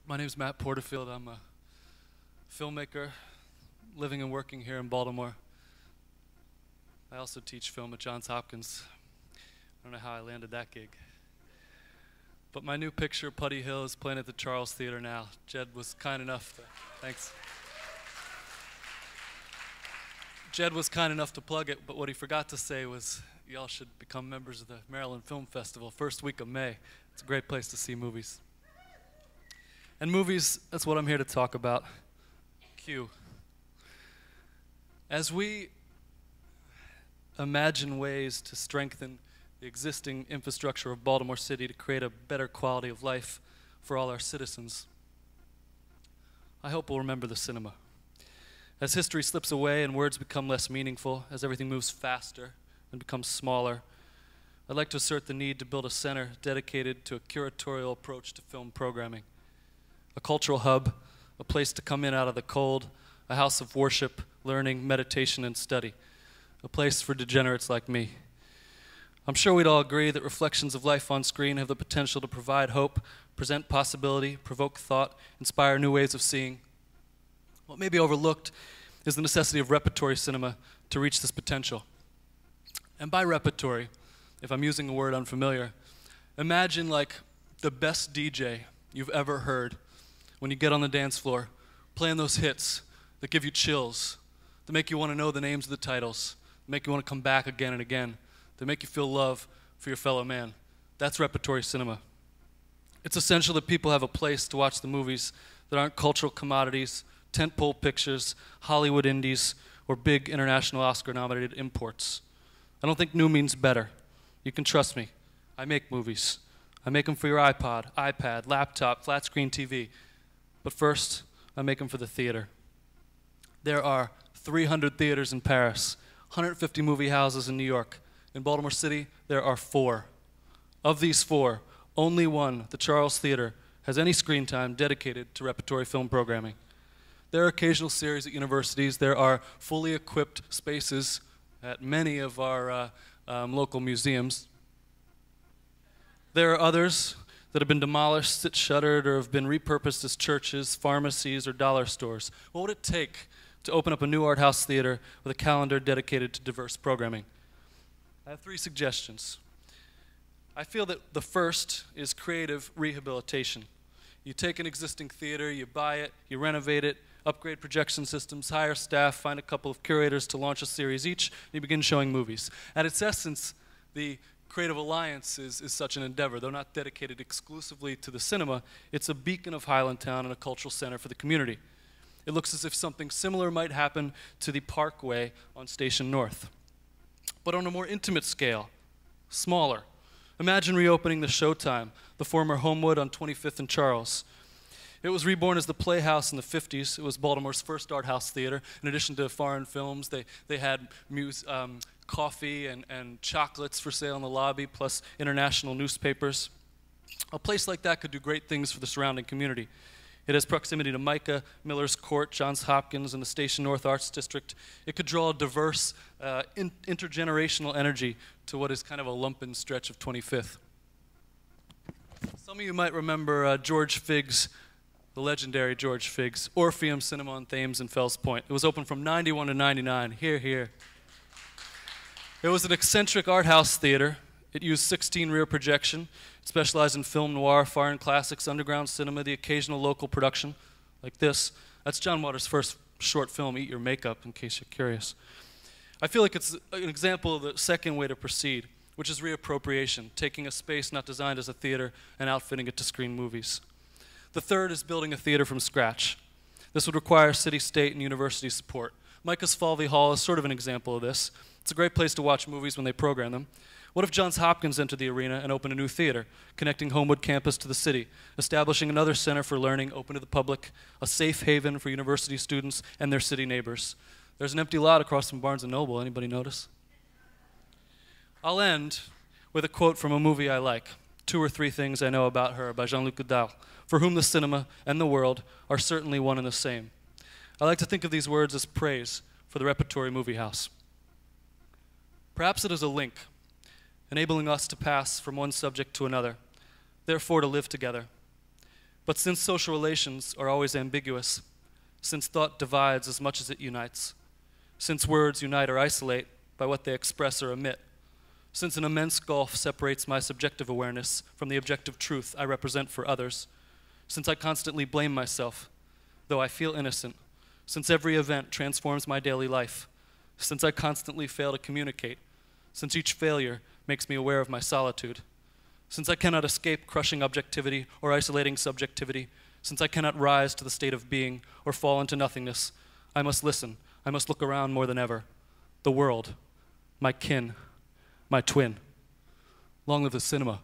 My name is Matt Porterfield. I'm a filmmaker living and working here in Baltimore. I also teach film at Johns Hopkins. I don't know how I landed that gig. But my new picture, Putty Hill, is playing at the Charles Theater now. Jed was kind enough to, thanks. Jed was kind enough to plug it, but what he forgot to say was, y'all should become members of the Maryland Film Festival, first week of May. It's a great place to see movies. And movies, that's what I'm here to talk about. Cue. As we imagine ways to strengthen the existing infrastructure of Baltimore City to create a better quality of life for all our citizens, I hope we'll remember the cinema. As history slips away and words become less meaningful, as everything moves faster and becomes smaller, I'd like to assert the need to build a center dedicated to a curatorial approach to film programming. A cultural hub, a place to come in out of the cold, a house of worship, learning, meditation, and study, a place for degenerates like me. I'm sure we'd all agree that reflections of life on screen have the potential to provide hope, present possibility, provoke thought, inspire new ways of seeing. What may be overlooked is the necessity of repertory cinema to reach this potential. And by repertory, if I'm using a word unfamiliar, imagine like the best DJ you've ever heard when you get on the dance floor, playing those hits that give you chills, that make you want to know the names of the titles, that make you want to come back again and again, that make you feel love for your fellow man. That's repertory cinema. It's essential that people have a place to watch the movies that aren't cultural commodities, tentpole pictures, Hollywood indies, or big international Oscar-nominated imports. I don't think new means better. You can trust me. I make movies. I make them for your iPod, iPad, laptop, flat screen TV. But first, I make them for the theater. There are 300 theaters in Paris, 150 movie houses in New York. In Baltimore City, there are 4. Of these 4, only one, the Charles Theater, has any screen time dedicated to repertory film programming. There are occasional series at universities. There are fully equipped spaces at many of our local museums. There are others that have been demolished, sit shuttered, or have been repurposed as churches, pharmacies, or dollar stores. What would it take to open up a new art house theater with a calendar dedicated to diverse programming? I have 3 suggestions. I feel that the first is creative rehabilitation. You take an existing theater, you buy it, you renovate it, upgrade projection systems, hire staff, find a couple of curators to launch a series each, and you begin showing movies. At its essence, the Creative Alliance is such an endeavor. Though not dedicated exclusively to the cinema, it's a beacon of Highlandtown and a cultural center for the community. It looks as if something similar might happen to the Parkway on Station North. But on a more intimate scale, smaller. Imagine reopening the Showtime, the former Homewood on 25th and Charles. It was reborn as the Playhouse in the 50s. It was Baltimore's first art house theater. In addition to foreign films, they had coffee and chocolates for sale in the lobby, plus international newspapers. A place like that could do great things for the surrounding community. It has proximity to Micah, Miller's Court, Johns Hopkins, and the Station North Arts District. It could draw a diverse, intergenerational energy to what is kind of a lumpen stretch of 25th. Some of you might remember George Figg's, the legendary George Figg's, Orpheum Cinema on Thames in Fells Point. It was open from 91 to 99. Hear, hear. It was an eccentric art house theater. It used 16 rear projection. It specialized in film noir, foreign classics, underground cinema, the occasional local production, like this. That's John Waters' first short film, Eat Your Makeup, in case you're curious. I feel like it's an example of the second way to proceed, which is reappropriation, taking a space not designed as a theater and outfitting it to screen movies. The third is building a theater from scratch. This would require city, state, and university support. Micah's Falvey Hall is sort of an example of this. It's a great place to watch movies when they program them. What if Johns Hopkins entered the arena and opened a new theater, connecting Homewood campus to the city, establishing another center for learning open to the public, a safe haven for university students and their city neighbors? There's an empty lot across from Barnes & Noble. Anybody notice? I'll end with a quote from a movie I like, 2 or 3 Things I Know About Her by Jean-Luc Godard, for whom the cinema and the world are certainly one and the same. I like to think of these words as praise for the Repertory Movie House. Perhaps it is a link, enabling us to pass from one subject to another, therefore to live together. But since social relations are always ambiguous, since thought divides as much as it unites, since words unite or isolate by what they express or omit, since an immense gulf separates my subjective awareness from the objective truth I represent for others, since I constantly blame myself, though I feel innocent, since every event transforms my daily life, since I constantly fail to communicate, since each failure makes me aware of my solitude, since I cannot escape crushing objectivity or isolating subjectivity, since I cannot rise to the state of being or fall into nothingness, I must listen. I must look around more than ever. The world, my kin, my twin. Long live the cinema.